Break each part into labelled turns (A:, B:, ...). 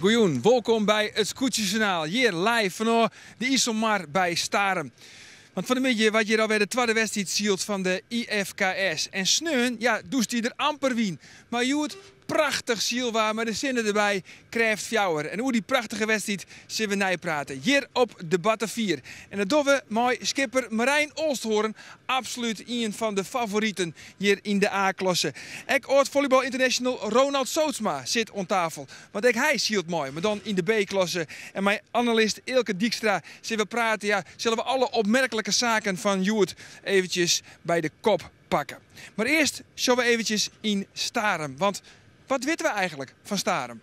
A: Goeien, welkom bij het Scootjesjournaal. Hier live vanaf de IJsselmar bij Starem. Want van de middag wat je alweer de tweede wedstrijd ziet van de IFKS. En sneun, ja, doest die er amper wien. Maar je het prachtig zielwaar met de zinnen erbij, krijgt fjouwer. En hoe die prachtige wedstrijd zullen we praten. Hier op debatte 4. En dat doen we met skipper Marijn Olsthoorn. Absoluut een van de favorieten hier in de A-klasse. Ook Oud Volleybal International Ronald Sootsma zit aan tafel. Want ook hij ziet mooi, maar dan in de B-klasse. En mijn analist Ilke Dijkstra zullen we praten. Ja, zullen we alle opmerkelijke zaken van Joert eventjes bij de kop pakken. Maar eerst zullen we eventjes in Starem. Want wat weten we eigenlijk van Starem?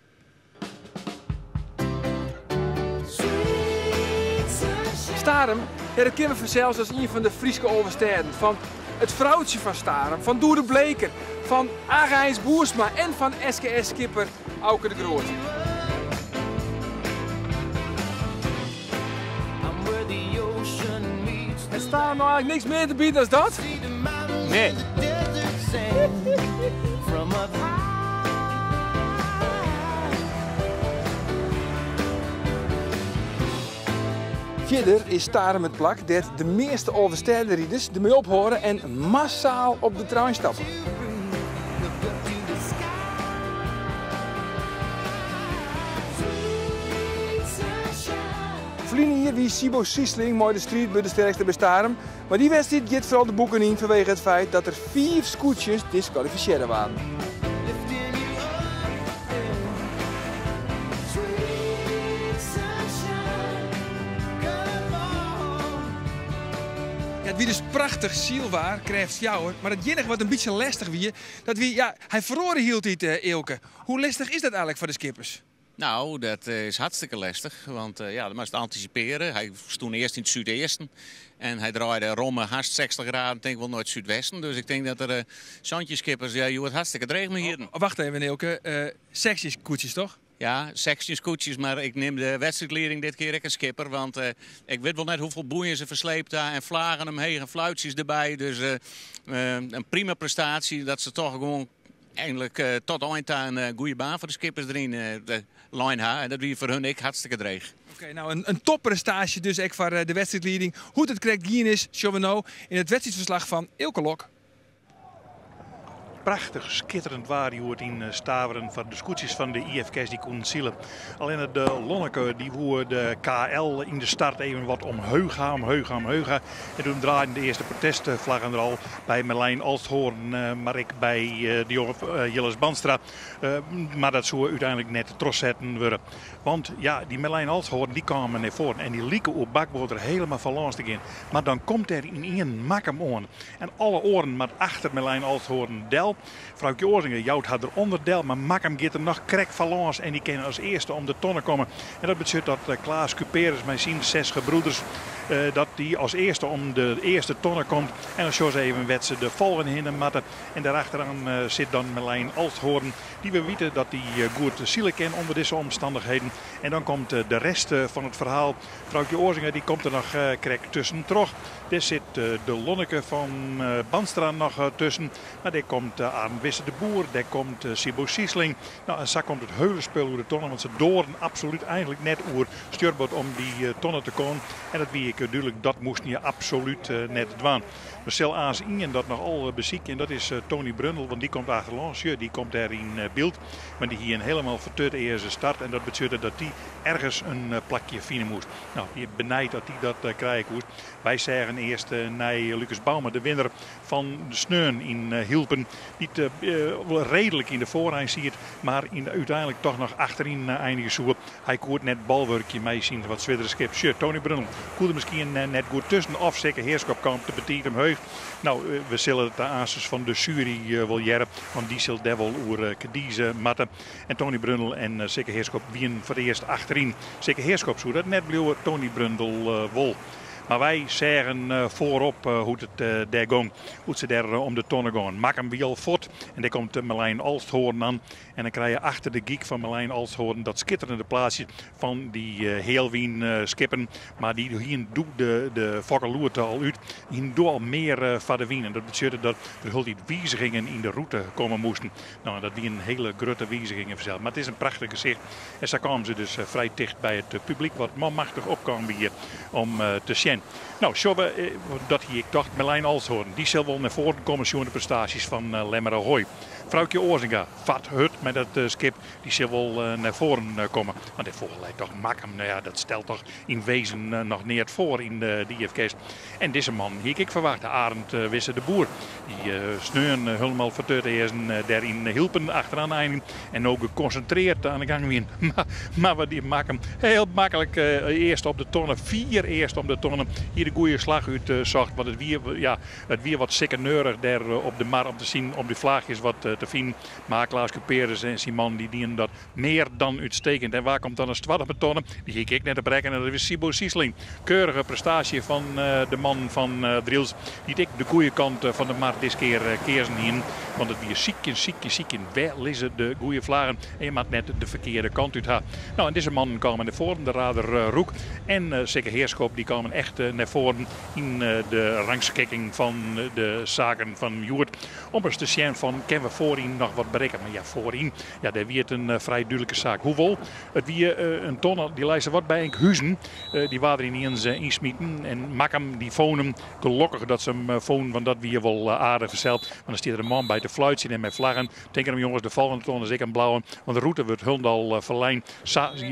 A: Starem, ja, dat kennen we vanzelfs als een van de Friese oversteden. Van het vrouwtje van Starem, van Doer de Bleker, van Aga-Heinz Boersma en van SKS-skipper Auke de Groot. En Starem nou eigenlijk niks meer te bieden dan dat? Nee. Verder is Starem het plak dat de meeste overstedenrieders ermee ophoren en massaal op de trein stappen. Vliegen hier wie Sibo Siesling, mooi de street bij de sterkste bij Starem. Maar die wedstrijd gaat vooral de boeken in vanwege het feit dat er 4 scootjes disqualificeerd waren. Het wie dus prachtig zielwaar, krijgt fjouwer. Maar het enige wat een beetje lastig wie, dat wie, ja, hij verloren hield dit Ilke. Hoe lastig is dat eigenlijk voor de skippers?
B: Nou, dat is hartstikke lastig, want ja, dat moest anticiperen. Hij stond eerst in het zuidoosten en hij draaide romme haast 60 graden, denk ik wel naar het zuidwesten. Dus ik denk dat er zandjeskippers, ja, je wordt hartstikke dreig met hier.
A: Oh, wacht even, Ilke. Sectieskoetjes, toch?
B: Ja, sectieskoetjes, maar ik neem de wedstrijdleiding dit keer ook een skipper. Want ik weet wel net hoeveel boeien ze versleept daar en vlagen hem heen en fluitjes erbij. Dus een prima prestatie dat ze toch gewoon eigenlijk tot eind een goede baan voor de skippers erin de line hebben. En dat wie voor hun ik hartstikke dreig.
A: Oké, nou een topprestatie dus ook voor de wedstrijdleiding. Hoe het krijgt Gien is, zullen we nou in het wedstrijdverslag van Ilke Lok.
C: Prachtig, schitterend waar je hoort in Staveren van de scootjes van de IFK's die konden zielen. Alleen de Lonneke die woer de KL in de start even wat omheugen. En toen draaiden de eerste protestvlaggen er al bij Marijn Olsthoorn, maar ik bij de jonge Jilles Banstra. Maar dat zou uiteindelijk net de tros zetten worden. Want ja, die Marijn Olsthoorn die kwamen naar voren en die lieken op bakboord er helemaal van langs te gaan. Maar dan komt er in één makkem aan. En alle oren maar achter Marijn Olsthoorn del. Vrouwtje Oorzinger, Jout had eronder del, maar Makkem gaat er nog krek van langs en die kunnen als eerste om de tonnen komen. En dat betekent dat Klaas Cuperus, mijn 6 gebroeders, dat die als eerste om de eerste tonnen komt. En dan zoals even wet ze de volgende hindermatten. En daarachteraan zit dan Marijn Olsthoorn, die we weten dat die goed zielen kent onder deze omstandigheden. En dan komt de rest van het verhaal. Vrouwtje Oorzinger, die komt er nog krek tussen terug. Daar zit de Lonneke van Banstra nog tussen. Maar daar komt Arend Wisse de Boer, daar komt Sibo Siesling. Nou, en zo komt het hele spul over de tonnen, want ze doorn absoluut eigenlijk net oer stuurbord om die tonnen te komen. En dat wie ik duidelijk, dat moest je absoluut net doen. We zullen aanzien en dat nog al beziek en dat is Tony Brundel, want die komt achterlangs. Die komt daar in beeld, maar die hier een helemaal verteurd eerste start. En dat betekent dat die ergens een plakje vinden moest. Nou, je benijdt dat hij dat krijgen moest. Wij zeggen eerst naar Lucas Bouwman, de winnaar van de Sneun in Hilpen. Die wel redelijk in de voorrij ziet, maar uiteindelijk toch nog achterin eindigen zoeken. Hij kon net balwerkje mee zien wat Zwitserse skip. Tony Brundel kon er misschien net goed tussen of zeker heerschap kwam te betieten hem heug. Nou, we zullen het de aansers van de jury wel jaren, want die zal devil oer Kadize matten. En Tony Brundel en zeker heerschap wien voor het eerst achterin. Zeker heerschap zo dat net bleef Tony Brundel wol. Maar wij zeggen voorop hoe het daar ging. Hoe ze daar om de tonnen gaan. Maak hem wiel voort. En daar komt Marlijn Alsthoorn aan. En dan krijg je achter de geek van Marlijn Alsthoorn dat schitterende plaatsje van die Heelwien skippen. Maar die hier doet de Fokkerloert al uit. Hier doet al meer van de wien. En dat betekent dat er heel die wijzigingen in de route komen moesten. Nou, dat die een hele grote wijzigingen verzeld. Maar het is een prachtig gezicht. En zo kwamen ze dus vrij dicht bij het publiek. Wat manmachtig opkwam hier om te zien. Nou, Sjobbe, dat hier ik dacht, Marlijn Alsthoorn. Die zal wel naar voren komen de prestaties van Lemmer Ahoy. Vrouwtje Oorzinga, vat hut met het skip, die zal wel naar voren komen. Want dit volgende lijkt toch Makkem. Nou ja, dat stelt toch in wezen nog niet voor in de IFK's. En deze man, hier ik verwacht, Arend Wisse de Boer. Die sneuren helemaal verteurd is en daarin hielpen achteraan eindigen. En ook geconcentreerd aan de gang weer. Maar wat die Makkem heel makkelijk eerst op de tonnen, 4 eerst op de tonnen. Hier de goede slag uit zocht. Want het weer wat sikkeneurig daar op de mar om te zien, op de vlaagjes wat te vinden. Maar Klaas Cuperus en Simon die dienen dat meer dan uitstekend. En waar komt dan een twaalf betonnen? Die ging ik net op bereiken. En dat is Sibo Siesling. Keurige prestatie van de man van Driels. Die ik de goede kant van de markt dit keer keersen in. Want het weer ziek in. Wel is het de goede vlagen. En je maakt net de verkeerde kant uit haar. Nou, en deze man komen naar voren. De rader Roek en Sikke Heerschop. Die komen echt naar voren in de rangschikking van de zaken van Joert. Om eens te zien van, kunnen we voorin nog wat bereiken? Maar ja, voorin, ja, daar werd een vrij duidelijke zaak. Hoewel, het weer een tonner, die lijst wat bij Enkhuizen. Die waren er niet eens insmieten. En Makkem, die fonen, gelukkig dat ze hem fonen, want dat weer wel aardig verzeld. Want dan staat er een man bij de fluitje en met vlaggen. Denk hem jongens, de volgende tonner is ik een blauwe. Want de route wordt Hundal verlijnd.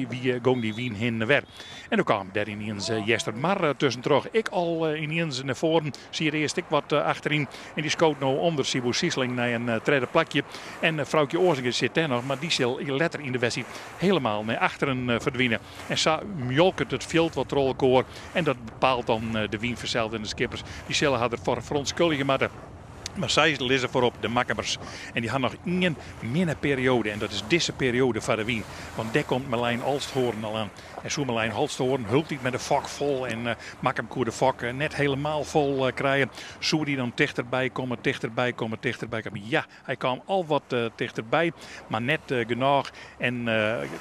C: Wie gong die wien heen weg. En dan kwam daar ineens Jester Mar tussen terug. Ik al ineens naar voren. Zie je eerst ik wat achterin. En die scoot nou onder Sibo Siesling naar een tweede plakje. En vrouwtje Oorzinger zit daar nog. Maar die zal letter in de wedstrijd helemaal naar achteren verdwijnen. En zo mjolkt het veld wat rolkoor. En dat bepaalt dan de wien verzeld en de skippers. Die zullen hadden voor verontschuldigen maar Maar zij lezen voorop, de Makkemers. En die hadden nog één minneperiode. En dat is deze periode van de wien. Want daar komt Marlijn Alsthoorn al aan. En zo Marlijn Alsthoorn hult hij met de fok vol. En Makkem koer de fok net helemaal vol krijgen. Zo die dan dichterbij komen. Ja, hij kwam al wat dichterbij. Maar net genoeg. En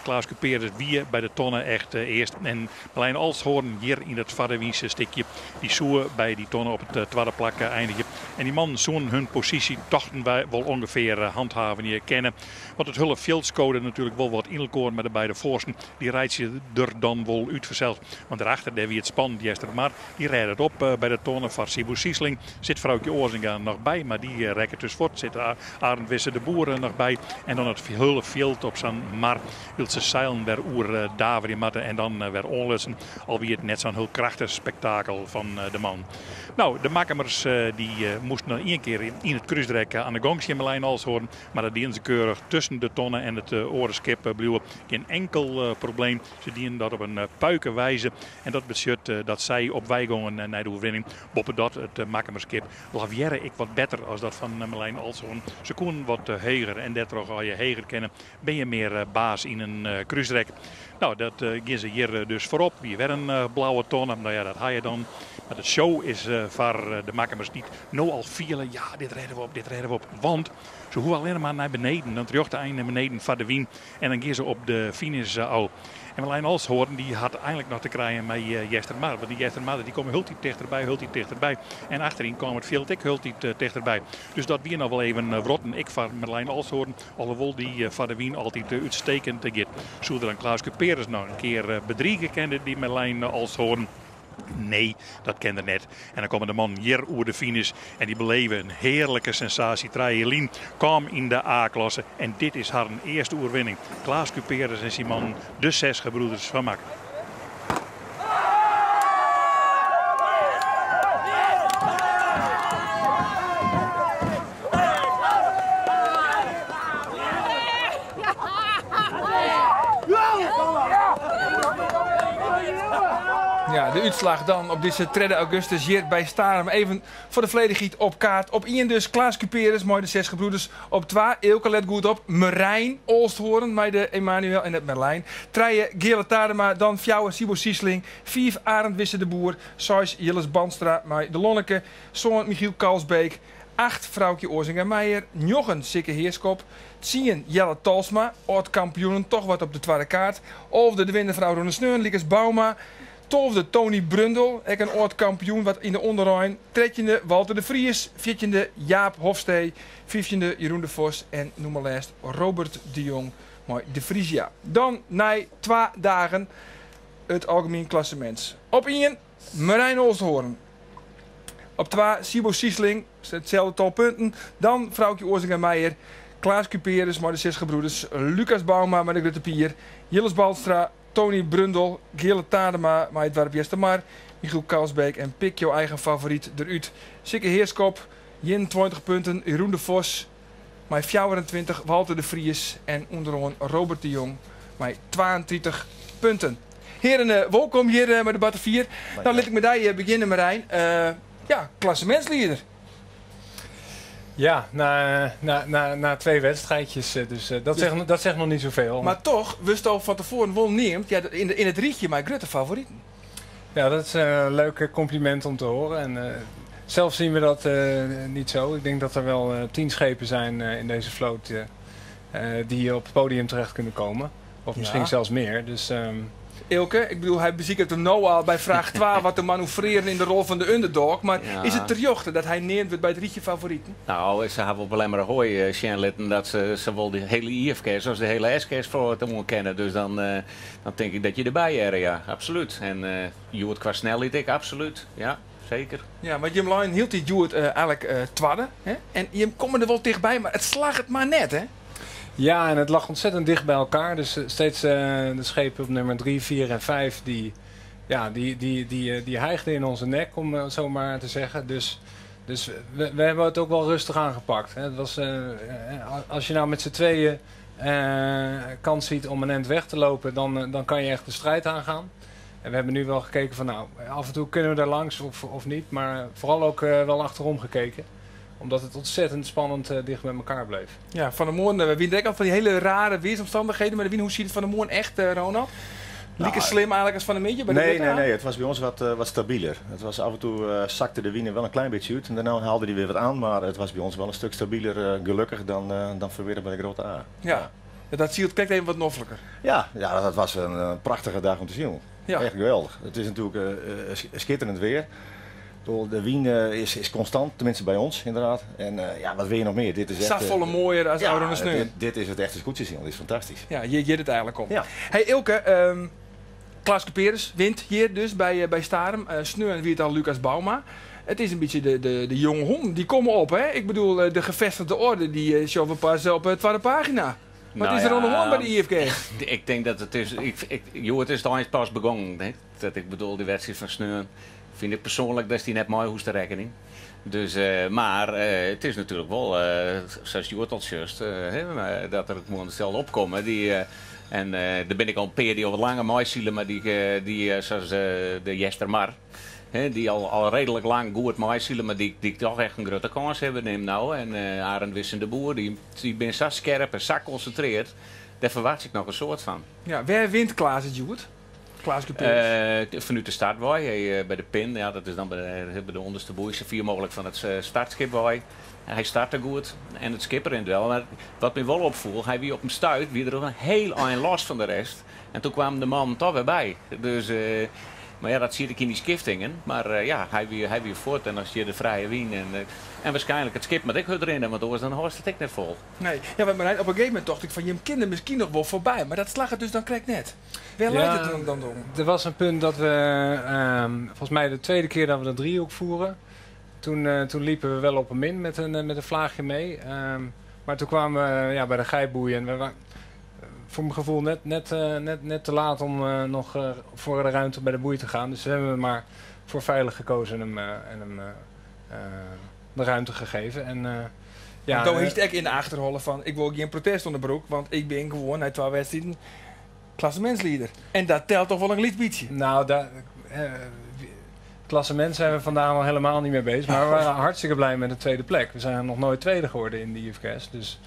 C: Klaas Cuperus weer bij de tonnen echt eerst. En Marlijn Alsthoorn hier in het Vaderwiense stikje. Die zo bij die tonnen op het tweede plak eindigen. En die man zo'n hun positie dachten wij wel ongeveer handhaven hier kennen. Want het hulle veldscode natuurlijk wel wat in elkaar met de beide voorsten. Die rijdt ze er dan wel uitverzeld. Want daarachter daar wie het spannend Jester maar die rijdt het op bij de tonnen van Sibo Siesling. Zit vrouwtje Oorzinga nog bij, maar die rekken dus voort. Zit Arend Wisse de Boer nog bij. En dan het hele veld op zijn mar. Wil ze zeilen weer oer Daver in matten en dan weer onlussen. Alweer het net zo'n heel krachtig spektakel van de man. Nou, de Makkemers die moesten nog één keer in het kruisdrek aan de gong zien Marlijn Alsthoorn. Maar dat dienen ze keurig tussen de tonnen en het orenskip blijven. Geen enkel probleem. Ze dienen dat op een puike wijze. En dat betekent dat zij op wij gaan naar de overwinning. Boppen dat het Makkemerskip lavieren ik wat beter als dat van Marlijn Alsthoorn. Ze konden wat heger en daardoor als je heger kennen ben je meer baas in een kruisdrek. Nou, dat gaan ze hier dus voorop. Wie weer een blauwe tonnen. Nou ja, dat ga je dan. Maar de show is voor de Makkemers niet. Nou al vielen, ja, dit redden we op. Want ze hoeven alleen maar naar beneden. Dan terug de eind naar beneden van de wien. En dan gaan ze op de finish al. En Marlijn Alsthoorn die had eigenlijk nog te krijgen met Jester Mar. Want die Jester Mar die komen hultiet dichterbij. En achterin kwam het veld ik hultiet dichterbij. Dus dat weer nog wel even wrotten. Ik van Marlijn Alsthoorn. Alhoewel die van de wien altijd uitstekend gaat. Zodat dan Klaas Cuperus nou een keer bedriegen kende die Marlijn Alsthoorn. Nee, dat kende net. En dan komen de man hier over de finish. En die beleven een heerlijke sensatie. Trajelien kwam in de A-klasse. En dit is haar eerste oorwinning. Klaas Cuperus en Simon, de 6 gebroeders van Mak.
A: Ja, de uitslag dan op deze 3 augustus hier bij Starum. Even voor de volledigheid op kaart. Op 1 dus Klaas Cuperus, mooi de 6 gebroeders. Op 2, Eelke let goed op, Marijn Oosthoorn, met de Emanuel en het Merlijn. 3 Gele Tadema, dan 4 Sibo Siesling. 5 Arend Wisse de Boer. 6 Jilles Banstra, met de Lonneke. Zoon Michiel Kalsbeek. 8 Vrouwtje Oorzinga-Meijer. 9 Sikke Heerskop. 10 Jelle Talsma, oud-kampioenen, toch wat op de tweede kaart. Of de winnaarvrouw Ronne Sneun, Liekes Bauma. 12e Tony Brundel, ook een oud-kampioen wat in de onderrijn. 13e Walter de Vries, 14e Jaap Hofstee, 15e Jeroen de Vos en noem maar last Robert de Jong, mooi de Friesia. Dan na 2 dagen het algemeen klassement. Op 1 Marijn Oosthoorn. Op 2 Sibo Siesling, hetzelfde tal punten. Dan Vrouwtje Oorzinga-Meijer. Klaas Cuperus, maar de 6 gebroeders. Lucas Bauma met de Grutte Pier. Jilles Balstra, Tony Brundel, Gele Tadema, maar het warp Jestermar. Michiel Kalsbeek en pik jouw eigen favoriet eruit. Sikke Heerskop, 20 punten. Jeroen de Vos, met 24. Walter de Vries en onderaan Robert de Jong, met 32 punten. Heren, welkom hier met de Batter 4. Nou, laat ik met jou beginnen, Marijn. Ja, klassementsleider.
D: Ja, na 2 wedstrijdjes, dus dat zegt nog niet zoveel.
A: Maar toch, wist al van tevoren wel neemt, ja, in het rietje mijn grote favorieten.
D: Ja, dat is een leuk compliment om te horen. En zelf zien we dat niet zo. Ik denk dat er wel 10 schepen zijn in deze vloot die op het podium terecht kunnen komen. Of misschien zelfs meer. Dus,
A: Eelke, ik bedoel, hij beziekert hem nou al bij vraag 12 wat te manoeuvreren in de rol van de underdog. Maar is het ter jochte dat hij neemt wordt bij het rietje favorieten?
B: Nou, ze hebben op alleen maar een hooi Sjenlitten dat ze wel de hele IFK's zoals de hele SK's voor te moeten kennen. Dus dan denk ik dat je erbij er, ja, absoluut. En Joert qua snelheid, ik absoluut, ja. Zeker.
A: Ja, maar Jim Lyon hield die Joert eigenlijk twadde. En je komt er wel dichtbij, maar het slag het maar net, hè?
D: Ja, en het lag ontzettend dicht bij elkaar. Dus steeds de schepen op nummer 3, 4 en 5 die hijgden in onze nek, om het zo maar te zeggen. Dus we hebben het ook wel rustig aangepakt. Het was, als je nou met z'n tweeën kans ziet om een end weg te lopen, dan kan je echt de strijd aangaan. En we hebben nu wel gekeken van nou, af en toe kunnen we daar langs of niet. Maar vooral ook wel achterom gekeken. Omdat het ontzettend spannend dicht bij elkaar bleef. Ja,
A: Van der Moorn, we winnen al van die hele rare weersomstandigheden. Maar hoe ziet het Van der Moorn echt, Ronald? Lieke slim eigenlijk als Van der Meentje?
E: Nee. Het was bij ons wat stabieler. Het was af en toe zakte de wiener wel een klein beetje uit. En daarna haalde hij weer wat aan. Maar het was bij ons wel een stuk stabieler, gelukkig, dan verweerde bij de grote A.
A: Ja, dat zie je het even wat noffelijker.
E: Ja, dat was een prachtige dag om te zien. Ja. Echt geweldig. Het is natuurlijk schitterend weer. De wien is constant, tenminste bij ons inderdaad. En wat wil je nog meer? Dit is echt
A: volle mooier als oude sneeuw.
E: Dit is het echte scootjes, dat is fantastisch.
A: Ja, je het eigenlijk om. Ja. Hey Eelke, Klaas Cuperus wint hier dus bij Starum. Sneu wie het al Lucas Bauma. Het is een beetje de jonge honden, die komen op, hè? Ik bedoel, de gevestigde orde, die showen pas op de tweede pagina. Wat is er aan de hand bij de IFK?
B: Ik denk dat het is... het is toch eens pas begonnen. Hè? Dat ik bedoel, de wedstrijd van Sneu vind ik persoonlijk dat die net mooi hoest de rekening. Dus, maar het is natuurlijk wel, zoals Joert al juist, dat er gewoon stel opkomen. En daar ben ik al een peer die al wat langer mooi zielen, maar die zoals de Jestermar. Die al redelijk lang goed mooi zielen, maar die toch echt een grote kans hebben neem nou. En Arend Wisse de Boer, die ben zo scherp en zo geconcentreerd. Daar verwacht ik nog een soort van.
A: Ja, waar wint Klaas het, Joert? Klaas Cuperus?
B: Vanuit de start bij de pin, ja, dat is dan bij de onderste boei, zo vier mogelijk van het startschip bij. Hij startte goed en het skipper in het wel. Maar wat me wel opviel, hij wie op hem stuit, wie er een heel eind los van de rest. En toen kwam de man toch weer bij. Dus, maar ja, dat zie ik in die skiftingen. Maar hij weer voort en als je de vrije wien en waarschijnlijk het skip met ik erin, want anders dan was het ik net vol.
A: Nee, ja, maar Marijn, op een gegeven moment dacht ik van je kinderen misschien nog wel voorbij, maar dat slag het dus dan krijg net. Waar lijkt het dan om?
D: Er was een punt dat we, volgens mij de tweede keer dat we de driehoek voeren, toen liepen we wel op een min met een vlaagje mee. Maar toen kwamen we bij de geiboei en we waren voor mijn gevoel net te laat om nog voor de ruimte bij de boei te gaan. Dus we hebben maar voor veilig gekozen en hem de ruimte gegeven. En
A: dan heeft het echt in de achterholen van ik wil geen protest onder broek, want ik ben gewoon na 12 wedstrijden klassementsleider. En dat telt toch wel een liedbietje?
D: Nou, klassement zijn we vandaag nog helemaal niet mee bezig. Maar we waren hartstikke blij met de tweede plek. We zijn nog nooit tweede geworden in de IFKS. Dus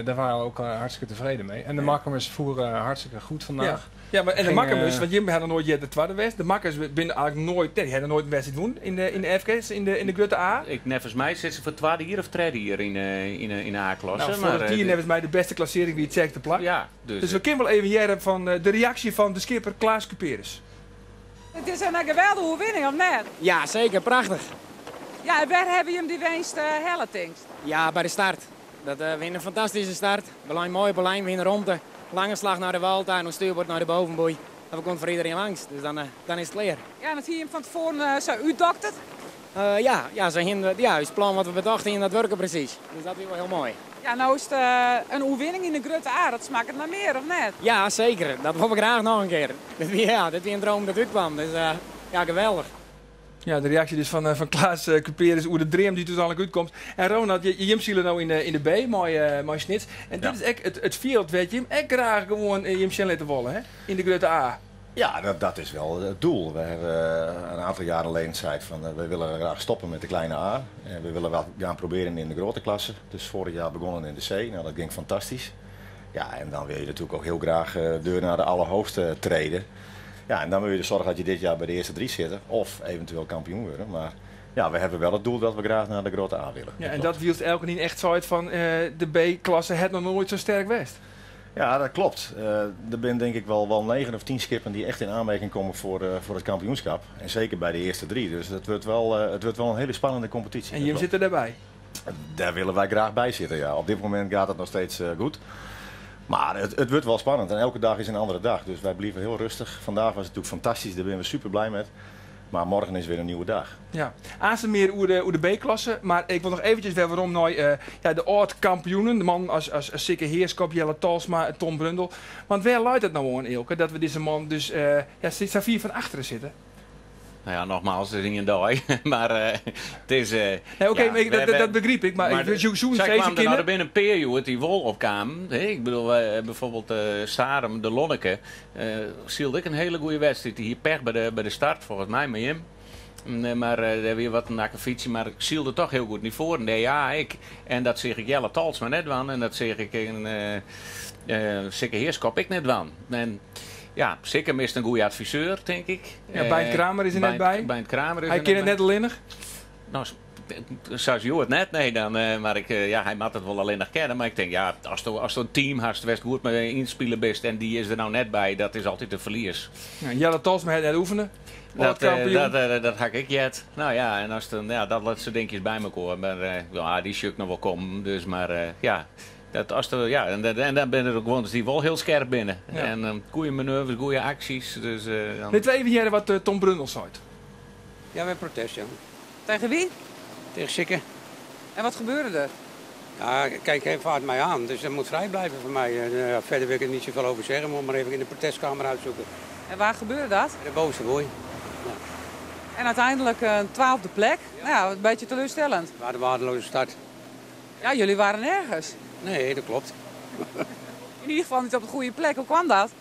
D: daar waren we ook hartstikke tevreden mee. En de Makkemus voeren hartstikke goed vandaag.
A: Ja, maar en de Makkemus, want Jim had nog nooit de tweede wedstrijd. De Makkers binnen eigenlijk nooit, die hadden nooit een wedstrijd doen in de IFKS, in de Grutte A.
B: Nevens mij zit ze voor tweede hier of derde hier in de A-klasse.
A: Nou, voor het hier nevens mij de beste klassering wie het zegt te plak.
B: Ja,
A: dus we kunnen wel even jaren van de reactie van de skipper Klaas Cuperus.
F: Het is een geweldige overwinning, of net?
G: Ja, zeker. Prachtig.
F: Ja, en waar hebben je hem die winst helletingst?
G: Ja, bij de start. Dat een fantastische start. Belijn mooi op de lijn, winnen rondte. Lange slag naar de Walta en een stuurbord naar de bovenboei. Dat komt voor iedereen langs, dus dan is het leer.
F: Ja, en het hier van tevoren zo uitdokterd?
G: Het plan wat we bedachten in dat werken precies. Dus dat is wel heel mooi.
F: Ja, nou is het een overwinning in de Grutte A. Dat smaakt het naar meer, of net?
G: Ja, zeker. Dat wil ik graag nog een keer. Dit is een droom dat uitkwam. Dus ja, geweldig.
A: Ja, de reactie dus van Klaas Cuperus, hoe de dream die uiteindelijk uitkomt. En Ronald, je ziet nou in de B, mooi snits. En dit is echt het veld, weet je, echt graag gewoon je hem laten wollen, hè? In de Grutte A.
E: Ja, dat is wel het doel. We hebben een aantal jaren geleden gezegd van we willen graag stoppen met de kleine A. En we willen wel gaan proberen in de grote klasse. Dus vorig jaar begonnen in de C. Nou, dat ging fantastisch. Ja, en dan wil je natuurlijk ook heel graag deur naar de allerhoogste treden. Ja, en dan wil je dus zorgen dat je dit jaar bij de eerste 3 zit. Of eventueel kampioen worden. Maar ja, we hebben wel het doel dat we graag naar de grote A willen.
A: Ja, en dat wielt elke niet echt zo uit van de B-klasse het nog nooit zo sterk west.
E: Ja, dat klopt. Er zijn denk ik wel 9 of 10 skippen die echt in aanmerking komen voor het kampioenschap. En zeker bij de eerste 3. Dus het wordt wel een hele spannende competitie.
A: En je zit er daarbij?
E: Daar willen wij graag bij zitten, ja. Op dit moment gaat het nog steeds goed. Maar het wordt wel spannend en elke dag is een andere dag. Dus wij blijven heel rustig. Vandaag was het natuurlijk fantastisch, daar ben we super blij met. Maar morgen is weer een nieuwe dag.
A: Ja, aanstaan meer over de B-klasse. Maar ik wil nog eventjes weer waarom de oud-kampioenen. De man als Sikke Heerskop, Jelle Talsma, Tom Brundel. Want waar luidt het nou aan, Ilke? Dat we deze man dus steeds 4 van achteren zitten.
B: Nou ja, nogmaals, het is niet een dooi. Maar het is...
A: dat begreep ik. Maar
B: zij kwamen er nou binnen een periode die wol opkwamen. Ik bedoel, bijvoorbeeld Sarem, de Lonneke. Zielde ik een hele goede wedstrijd. Hier pech bij de start, volgens mij met hem. Maar er weer wat een akkefietje. Maar ik zielde toch heel goed niet voor. Nee, ja, ik. En dat zeg ik Jelle Talsma net van. En dat zeg ik in Sikke Heerskop ik net van. En... ja, zeker mist een goede adviseur, denk ik.
A: Ja, Bijnt Kramer is er net bij.
B: Bijnt Kramer is
A: hij kent het net alleen nog?
B: Nou, zoals je het net, nee dan. Maar hij mag het wel alleen nog kennen. Maar ik denk, ja, als zo'n team hartstikke best goed met inspelen best en die is er nou net bij, dat is altijd een verlies.
A: Ja, Jelle Talsma het oefenen.
B: Dat ga ik jet. Nou ja, en als dan, ja, dat laatste dingetjes bij elkaar. Maar die should nog wel komen. Dus maar ja. En dan ben er ook gewoon die wel heel scherp binnen. Ja. En goede manoeuvres, goede acties. Dus,
A: Dit even jaren wat Tom Brundel zei.
H: Ja, met protest, ja.
F: Tegen wie?
H: Tegen Sikke.
F: En wat gebeurde er?
H: Ja, kijk, hij vaart mij aan, dus dat moet vrij blijven voor mij. Verder wil ik er niet zoveel over zeggen, maar even in de protestkamer uitzoeken.
F: En waar gebeurde dat?
H: De bovenste boei. Ja.
F: En uiteindelijk een 12e plek. Ja. Nou ja, een beetje teleurstellend.
H: We hadden een waardeloze start.
F: Ja, jullie waren nergens.
H: Nee, dat klopt.
F: In ieder geval niet op de goede plek. Hoe kwam dat?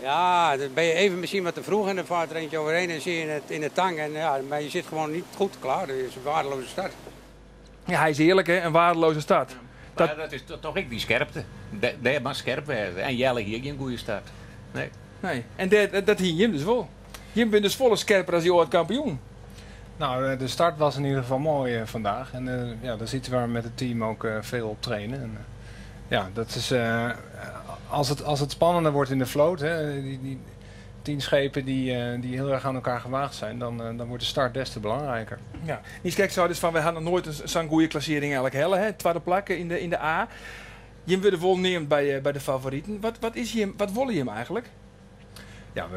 H: Ja, dan ben je even misschien wat te vroeg en dan vaart er eentje overheen en zie je het in de tang. En ja, maar je zit gewoon niet goed klaar. Dat is een waardeloze start.
A: Ja, hij is eerlijk, hè? Een waardeloze start.
B: Ja, dat is toch ik die scherpte. Dat mag scherp werden. En Jelle hier geen goede start. Nee.
A: En dat hier Jim dus wel. Jim bent dus volle scherper als die ooit kampioen.
D: Nou, de start was in ieder geval mooi vandaag. En daar zitten we met het team ook veel op trainen. En, ja, dat is... als het spannender wordt in de vloot, hè, die 10 schepen die heel erg aan elkaar gewaagd zijn, dan wordt de start des te belangrijker.
A: Ja, niet gek zo dus van, we hadden nog nooit zo'n goede klassering eigenlijk hellen, hè? Tweede plakken in de A. Jim wordt vol neemt bij de favorieten. Wat wil je hem eigenlijk?
D: Ja,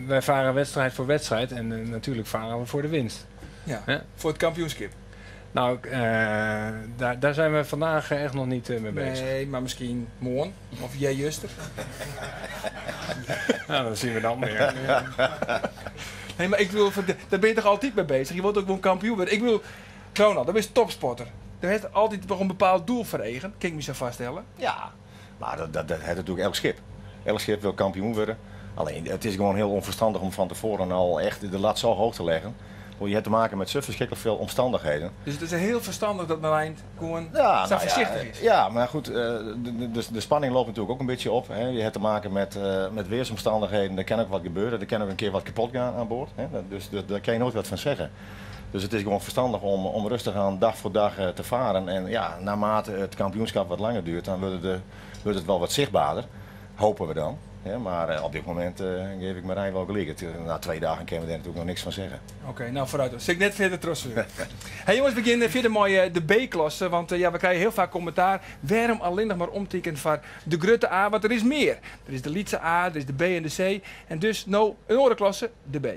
D: wij varen wedstrijd voor wedstrijd en natuurlijk varen we voor de winst.
A: Ja, voor het kampioenschap.
D: Nou, daar zijn we vandaag echt nog niet mee bezig.
A: Nee, maar misschien morgen. Of jij juster.
D: Nou, dat zien we dan weer.
A: Nee, maar ik wil, daar ben je toch altijd mee bezig? Je wilt ook gewoon kampioen worden. Ik wil, Ronald, dat is topsporter. Daar heeft altijd toch een bepaald doel voor eigen. Kan ik me zo vaststellen?
E: Ja, maar dat heeft natuurlijk elk schip. Elk schip wil kampioen worden. Alleen, het is gewoon heel onverstandig om van tevoren al echt de lat zo hoog te leggen. Je hebt te maken met zo verschrikkelijk veel omstandigheden.
A: Dus het is heel verstandig dat Marijn gewoon voorzichtig is.
E: Ja, maar goed, de spanning loopt natuurlijk ook een beetje op. Hè. Je hebt te maken met weersomstandigheden. Er kan ook wat gebeuren. Er kan ook een keer wat kapot gaan aan boord. Hè. Dus daar kan je nooit wat van zeggen. Dus het is gewoon verstandig om rustig aan dag voor dag te varen. En ja, naarmate het kampioenschap wat langer duurt, dan wordt het wel wat zichtbaarder. Hopen we dan. Ja, maar op dit moment geef ik Marijn wel gelijk. Na 2 dagen kunnen we daar natuurlijk nog niks van zeggen.
A: Oké, nou vooruit. Zit ik net verder trots weer. Hey jongens, we beginnen verder mooi de B-klasse. Want we krijgen heel vaak commentaar. Waarom alleen nog maar omtekenen van de Grutte A? Want er is meer. Er is de Lietse A, er is de B en de C. En dus nou een orenklasse, de B.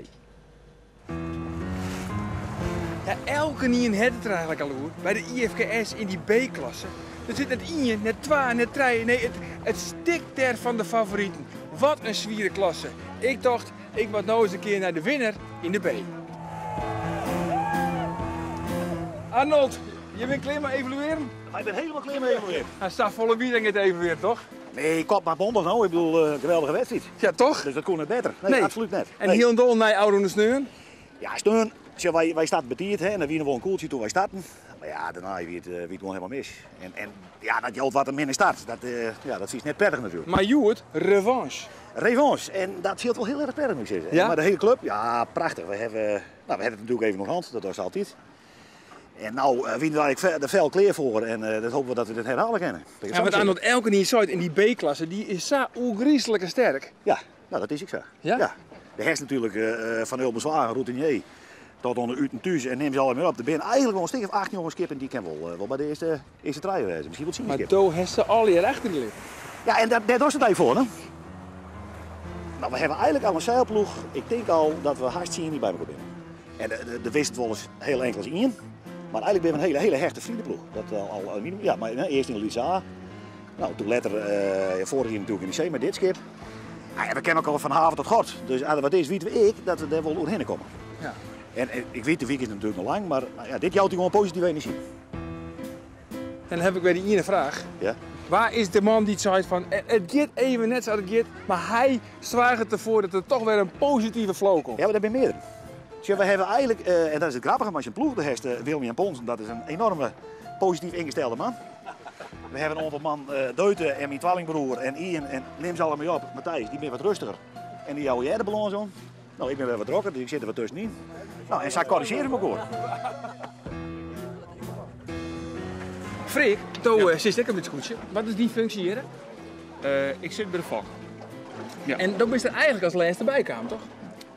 A: Ja, elke niet het er eigenlijk al over. Bij de IFKS in die B-klasse. Er zit net 1, net 2, net 3. Nee, het stikt er van de favorieten. Wat een zwiere klasse. Ik dacht, ik moet nou eens een keer naar de winnaar in de B. Arnold, je bent klaar met evalueren?
I: Ik ben helemaal klaar met evalueren.
A: Hij staat volle bier het even weer, toch?
I: Nee, kop maar bondig nou. Ik bedoel, geweldige wedstrijd.
A: Ja, toch?
I: Dus dat kon net beter. Nee, absoluut net.
A: En heel een dol naar Oude Sneun?
I: Ja, Sneun. Wij starten betierd en dan winnen we een koeltje toen wij starten. Maar ja, daarna wie het gewoon helemaal mis. En ja, dat geldt wat er minder start. Dat is net prettig natuurlijk.
A: Maar Joert, revanche.
I: Revanche. En dat scheelt wel heel erg prettig, moet ik zeggen.
A: Ja?
I: Maar de hele club, ja, prachtig. We hebben het natuurlijk even nog hand, dat is altijd. En nou winnen we eigenlijk de vel kleer voor en dat hopen we dat we dit herhalen kunnen.
A: Ja, want Arnold, elke die site in die B-klasse, die is zo ongriezelijk sterk.
I: Ja, nou dat is ik zo.
A: Ja?
I: Ja. De herst natuurlijk van heel bezwaar, routinier. Tot onder Uten thuis en neem ze allemaal op. Er zijn eigenlijk wel een stuk of 8 jongens skip en die kan wel bij de eerste trui wezen. Misschien wel 10
A: maar toen heeft ze al hier achter liggen.
I: Ja, en daar was het even voor, hè? Nou, we hebben eigenlijk al een zeilploeg. Ik denk al dat we hartstikke niet bij elkaar binnen. En de wist wel eens heel enkels in. Maar eigenlijk ben we een hele hechte vriendenploeg. Dat ja, maar eerst in de Lietse A. Nou, toen later, vorig jaar natuurlijk in de C met dit schip. Ja, we kennen elkaar van haven tot gort. Dus wat is, weten ik dat we daar wel doorheen komen.
A: Ja.
I: En ik weet, de week is natuurlijk nog lang, maar ja, dit jouwt gewoon positieve energie.
A: En dan heb ik weer die ene vraag.
I: Ja?
A: Waar is de man die zei van, het gaat even net zoals het gaat, maar hij zwaagt ervoor dat er toch weer een positieve flow komt?
I: Ja, maar dat ben meerdere. Dus we hebben eigenlijk, en dat is het grappige, als je een ploeg, daar heeft Wilmian Ponsen, dat is een enorme positief ingestelde man. We hebben een aantal man, Deuten en mijn tweelingbroer en Ian, en neem ze allemaal op. Matthijs, die ben wat rustiger. En die hou jij de ballon zo. Nou, ik ben weer wat rocker, dus ik zit er wat tussenin. Nou, en zij corrigeren me ook.
A: Freek, zit ik op dit scootje. Wat is die functie hier?
J: Ik zit bij de VOC. Ja.
A: En dan ben je er eigenlijk als laatste bijkamer, toch?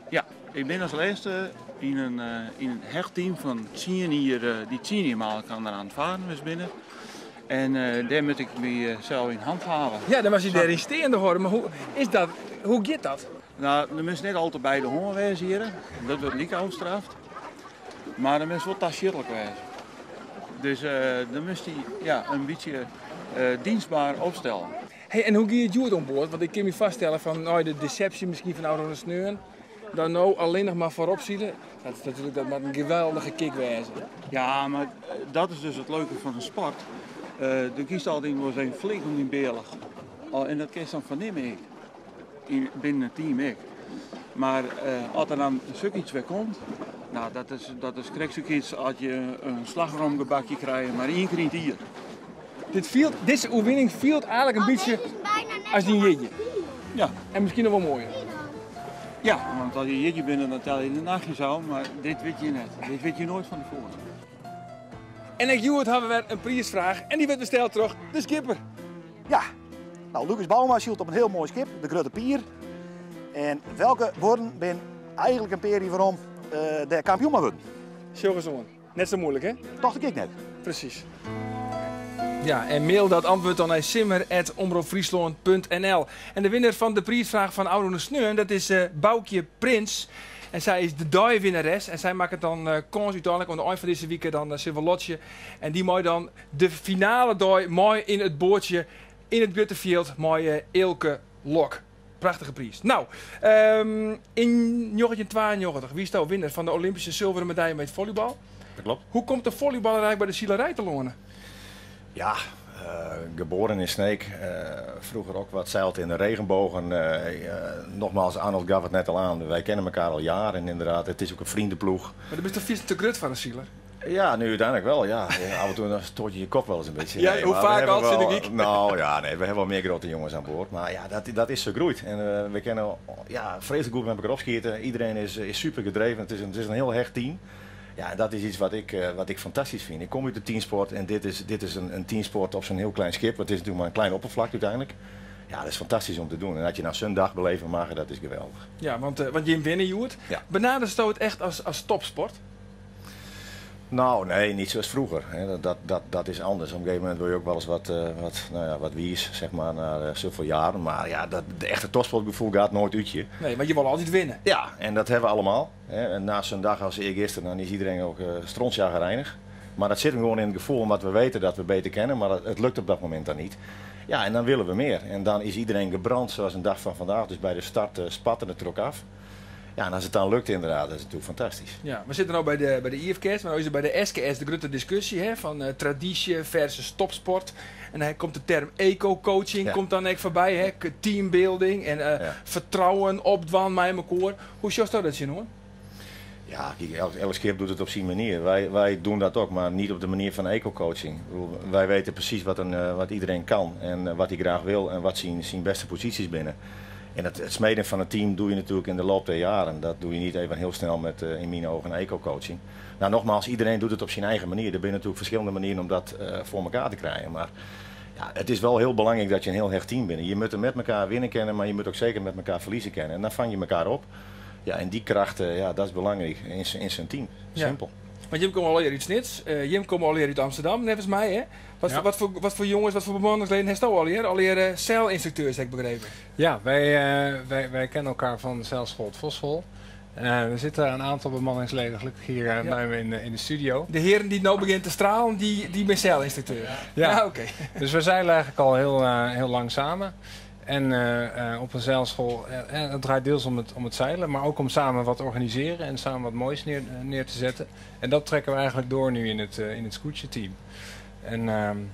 J: Ja, ik ben als laatste in een hechtteam van 10 hier, die 10 hier maar kan aan het varen is binnen. En daar moet ik mezelf in handhaven.
A: Ja, dan was je daar in steende horen. Maar hoe gaat dat?
J: Nou, dan moest net altijd bij de honger wezen hier. Dat wordt niet uitstraft. Maar dan moest wel tasjeerlijk wezen. Dus dan moest hij een beetje dienstbaar opstellen.
A: Hey, en hoe ga je het Joert omboord? Want ik kan me vaststellen van de deceptie misschien van Oude Sneun. Dan nou alleen nog maar voorop zielen. Dat is natuurlijk dat maar een geweldige kick wezen.
J: Ja, maar dat is dus het leuke van een sport. De kiest altijd wel zijn flink om die beelig. En dat kiest dan van nemen ik. Binnen het team ik. Maar als er dan een stuk iets weer komt, nou dat is krijg je iets als je een slagroomgebakje krijgt, maar 1 keer in 10 jaar.
A: Deze overwinning viel eigenlijk een beetje als een jeetje.
J: Ja.
A: En misschien nog wel mooier.
J: Ja, want als je jeetje bent, dan tel je de nachtje zo, maar dit weet je net. Dit weet je nooit van tevoren.
A: En ik Joert hebben we een prijsvraag en die werd besteld terug, de skipper.
I: Ja, nou Lucas Bouma zielt op een heel mooi schip, de Grutte Pier. En welke woorden ben eigenlijk een peri waarom de kampioen mag worden?
A: Zo net zo moeilijk hè?
I: Dacht ik net.
A: Precies. Ja, en mail dat antwoord dan naar simmer@omroepfriesland.nl. En de winnaar van de prijsvraag van Oude Sneun, dat is Boukje Prins. En zij is de die-winnares. En zij maakt het dan kans uiteindelijk om de eind van deze week dan Silverlotje. En die mooi dan de finale die mooi in het boordje in het Guttefield. Mooie Eelke Lok. Prachtige prijs. Nou, in 1992, wie is nou winnaar van de Olympische zilveren medaille met volleybal?
E: Dat klopt.
A: Hoe komt de volleyballer eigenlijk bij de zielerij te lonen?
E: Ja, geboren in Sneek, vroeger ook wat zeild in de regenbogen. Nogmaals, Arnold gaf het net al aan, wij kennen elkaar al jaren en inderdaad, het is ook een vriendenploeg.
A: Maar dan ben je toch vies te grut van een zieler?
E: Ja, nu uiteindelijk wel, ja. Af en toe stoot je je kop wel eens een beetje.
A: Ja, hoe vaak al, zit ik?
E: Nou ja, nee, we hebben wel meer grote jongens aan boord. Maar ja, dat is zo groeit. En we kennen vreselijk goed met elkaar opschieten. Iedereen is super gedreven. Het is een heel hecht team. Ja, dat is iets wat ik fantastisch vind. Ik kom uit de teamsport en dit is een teamsport op zo'n heel klein schip. Het is natuurlijk maar een klein oppervlak uiteindelijk. Ja, dat is fantastisch om te doen. En dat je nou zo'n dag beleven mag, dat is geweldig.
A: Ja, want Jim winnen, Joert. Ja. Benaderst je het echt als topsport?
E: Nou, nee, niet zoals vroeger. Dat is anders. Op een gegeven moment wil je ook wel eens wat wies, zeg maar, na zoveel jaren. Maar ja, de echte topsportgevoel gaat nooit uit je.
A: Nee, maar je wil altijd winnen.
E: Ja, en dat hebben we allemaal. En na zo'n dag als eergisteren, dan is iedereen ook strontjagereinig. Maar dat zit hem gewoon in het gevoel, omdat we weten dat we beter kennen. Maar het lukt op dat moment dan niet. Ja, en dan willen we meer. En dan is iedereen gebrand, zoals een dag van vandaag. Dus bij de start spatten het er ook af. Ja, en als het dan lukt inderdaad, dat is natuurlijk fantastisch.
A: Ja, we zitten nu bij de IFKS, maar nu is er bij de SKS de grote discussie van traditie versus topsport. En dan komt de term eco-coaching, komt dan ook voorbij, teambuilding en vertrouwen, opdwan met elkaar. Hoe zou dat zien hoor?
E: Ja, elk schip doet het op zijn manier. Wij doen dat ook, maar niet op de manier van eco-coaching. Wij weten precies wat iedereen kan en wat hij graag wil en wat zijn beste posities binnen. En het smeden van een team doe je natuurlijk in de loop der jaren. Dat doe je niet even heel snel met in mijn ogen eco-coaching. Nou nogmaals, iedereen doet het op zijn eigen manier. Er zijn natuurlijk verschillende manieren om dat voor elkaar te krijgen. Maar ja, het is wel heel belangrijk dat je een heel hecht team bent. Je moet er met elkaar winnen kennen, maar je moet ook zeker met elkaar verliezen kennen. En dan vang je elkaar op. Ja, en die kracht, dat is belangrijk in zijn team. Simpel.
A: Ja. Want Jim komt al uit Snits, Jim komt al uit Amsterdam, net als mij hè? Wat voor jongens, wat voor bemanningsleden heeft u al zeilinstructeurs heb ik begrepen?
D: Ja, wij kennen elkaar van de zeilschool het Vossel. Er zitten een aantal bemanningsleden gelukkig hier bij me in de studio.
A: De heren die nou begint te stralen, die zijn zeilinstructeur?
D: Ja, oké. Dus we zeilen eigenlijk al heel lang samen. En op een zeilschool, het draait deels om het zeilen, maar ook om samen wat organiseren en samen wat moois neer te zetten. En dat trekken we eigenlijk door nu in het scootje-team. En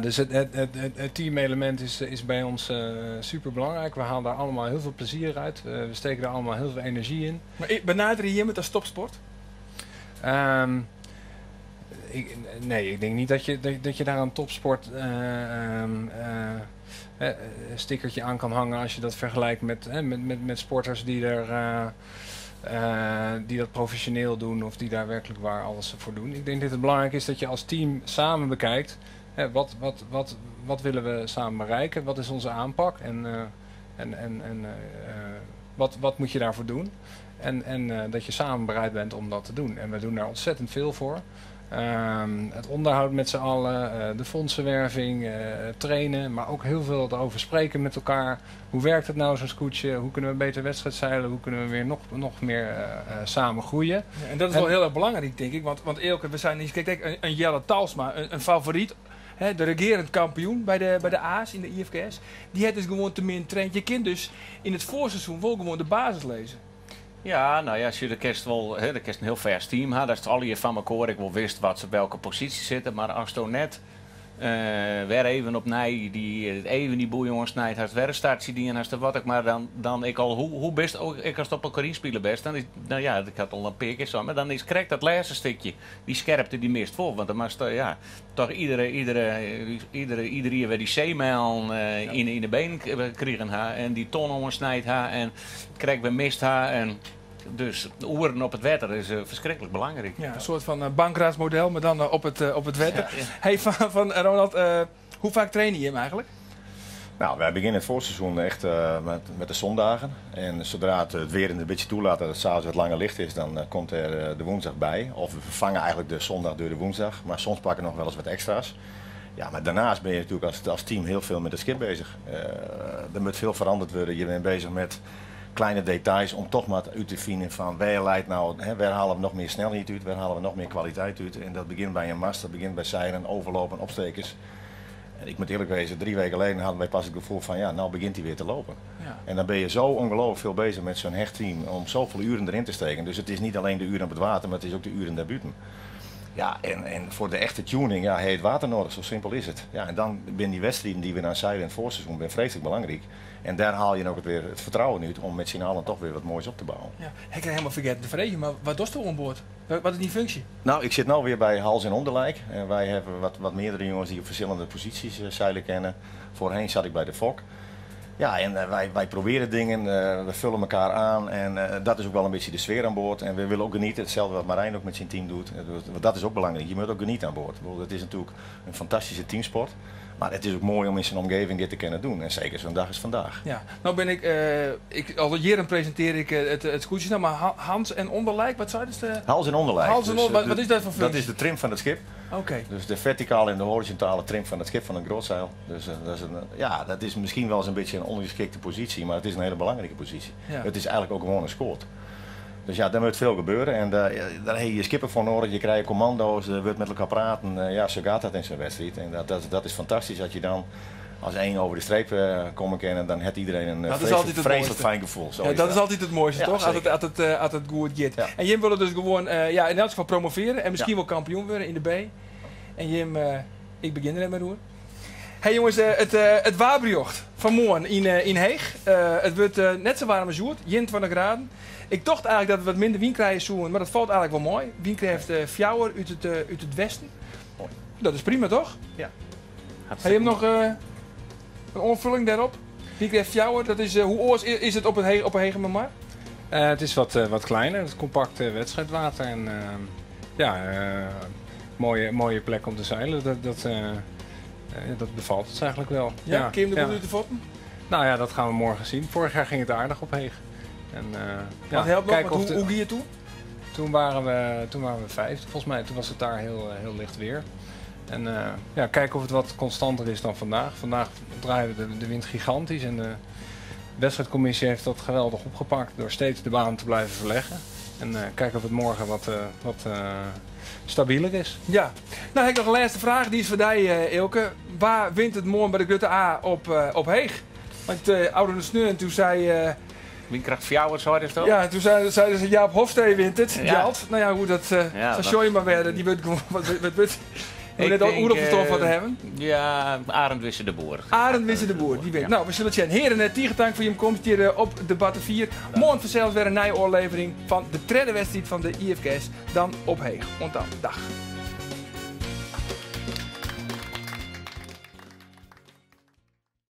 D: dus het teamelement is bij ons super belangrijk. We halen daar allemaal heel veel plezier uit. We steken daar allemaal heel veel energie in.
A: Maar benader je als topsport?
D: Nee, ik denk niet dat je daar een topsport stickertje aan kan hangen als je dat vergelijkt met sporters die dat professioneel doen of die daar werkelijk waar alles voor doen. Ik denk dat het belangrijk is dat je als team samen bekijkt wat willen we samen bereiken, wat is onze aanpak en wat moet je daarvoor doen en dat je samen bereid bent om dat te doen. En we doen daar ontzettend veel voor. Het onderhoud met z'n allen, de fondsenwerving, trainen, maar ook heel veel erover spreken met elkaar. Hoe werkt het nou zo'n scootje? Hoe kunnen we beter wedstrijd zeilen? Hoe kunnen we weer nog meer samen groeien?
A: Ja, en dat is wel heel erg belangrijk denk ik, want Eelke, we zijn niet, kijk, een Jelle Talsma, een favoriet. De regerend kampioen bij de A's in de IFKS, die heeft dus gewoon te min traint. Je kunt dus in het voorseizoen wel gewoon de basis lezen.
B: Ja, nou ja, als je de kerst wel, de kerst een heel vers team had, dat is al je van elkaar ik wel wist wat ze op welke positie zitten, maar als je net weer even op nij, die boejongens snijdt, als weer een startje die en als er wat ik maar dan ik al hoe best ook ik als het op elkaar spelen best, dan is nou ja, ik had al een paar keer zo, maar dan is correct dat laatste stukje, die scherpte die mist vol, want dan was toch iedere weer die zeemijl in de been kregen haar en die ton snijdt haar en krijg we mist haar en dus oeren op het wetter is verschrikkelijk belangrijk.
A: Ja, een soort van bankraadsmodel, maar dan op het wetter. Ja, ja. Hey, van Ronald, hoe vaak train je hem eigenlijk?
E: Nou, wij beginnen het voorseizoen echt met de zondagen. En zodra het weer een beetje toelaat dat het s'avonds wat langer licht is, dan komt er de woensdag bij. Of we vervangen eigenlijk de zondag door de woensdag. Maar soms pakken we nog wel eens wat extra's. Ja, maar daarnaast ben je natuurlijk als team heel veel met het schip bezig. Er moet veel veranderd worden. Je bent bezig met kleine details om toch maar uit te vinden van waar leidt nou, waar halen we nog meer snelheid uit, waar halen we nog meer kwaliteit uit. En dat begint bij een mast, dat begint bij zeilen, overlopen, opstekers. En ik moet eerlijk wezen, 3 weken geleden hadden wij pas het gevoel van ja, nou begint hij weer te lopen. Ja. En dan ben je zo ongelooflijk veel bezig met zo'n hecht team om zoveel uren erin te steken. Dus het is niet alleen de uren op het water, maar het is ook de uren daarbuiten. Ja, en voor de echte tuning, ja, heet water nodig, zo simpel is het. Ja, en dan ben die wedstrijden die we naar zeilen in het voorseizoen ben vreselijk belangrijk. En daar haal je ook weer het vertrouwen uit om met z'n allen toch weer wat moois op te bouwen.
A: Ja, ik kan helemaal vergeten te vregen, maar wat doet er aan boord? Wat is die functie?
E: Nou, ik zit nu weer bij Hals en Onderlijk. En wij hebben wat meerdere jongens die op verschillende posities zeilen kennen. Voorheen zat ik bij de Fok. Ja, en wij proberen dingen, we vullen elkaar aan en dat is ook wel een beetje de sfeer aan boord. En we willen ook genieten, hetzelfde wat Marijn ook met zijn team doet. Dat is ook belangrijk, je moet ook genieten aan boord. Het is natuurlijk een fantastische teamsport. Maar het is ook mooi om in zijn omgeving dit te kunnen doen. En zeker zo'n dag is vandaag.
A: Ja, nou ben al jaren presenteer ik het scootjes, nou, maar Hans en Onderlijk, wat zei je?
E: Hals en Onderlijk.
A: Wat is dat voor functie?
E: Dat is de trim van het schip.
A: Oké.
E: Dus de verticale en de horizontale trim van het schip van een grootzeil. Dus dat is misschien wel eens een beetje een ondergeschikte positie, maar het is een hele belangrijke positie. Ja. Het is eigenlijk ook gewoon een scoot. Dus ja, daar moet veel gebeuren en daar heb je skipper voor nodig, je krijgt commando's, er wordt met elkaar praten. Ja, zo gaat dat in zo'n wedstrijd. En dat is fantastisch dat je dan als één over de streep komen kan en dan heeft iedereen een vreselijk fijn gevoel.
A: Ja, dat is altijd het mooiste, toch? Als het goed gaat. Ja. En Jim wil dus gewoon in elk geval promoveren en misschien wel kampioen worden in de B. En Jim, ik begin er met hoor. Hey jongens, het Waberjocht van morgen in Heeg. Het wordt net zo warm als zoet, 21 graden. Ik dacht eigenlijk dat we wat minder wind krijgen zoen, maar dat valt eigenlijk wel mooi. Wind krijgt fjouwer uit het westen. Mooi. Dat is prima toch?
E: Ja.
A: Heb je hem nog een onvulling daarop? Wind krijgt fjouwer, dat is, hoe oors is het op een Hegemermaar?
D: Het is wat kleiner, het compact wedstrijdwater en mooie plek om te zeilen. Dat bevalt ons eigenlijk wel.
A: Ja, kun je hem de boel uit de voeten?
D: Nou ja, dat gaan we morgen zien. Vorig jaar ging het aardig op Heeg. En,
A: wat helpt nog? Hoe ging je toen?
D: Toen waren we vijfde volgens mij. Toen was het daar heel licht weer. En kijken of het wat constanter is dan vandaag. Vandaag draaide de wind gigantisch en de wedstrijdcommissie heeft dat geweldig opgepakt door steeds de baan te blijven verleggen. En kijken of het morgen wat stabieler is.
A: Ja. Nou heb ik nog een laatste vraag. Die is voor jou, Ilke. Waar wint het morgen bij de Grutte A op Heeg? Want oude de Sneur en toen zei...
B: Windkracht Fjouwer, zo is dat?
A: Ja, toen zeiden ze Jaap Hofstee wint het. Ja. Nou ja, hoe dat zou je maar werden. Die wordt gewoon... We net al Oerop verstof wat te hebben.
B: Ja, Arend Wisse de Boer.
A: Arend Wisse de Boer, die wint. Ja. Nou, we zullen het zien. Heren, Tiegertank voor je komst hier op debatte 4. Morgen vanzelf weer een nieuwe oorlevering van de tweede wedstrijd van de IFKS. Dan op Heeg. Want dan, dag.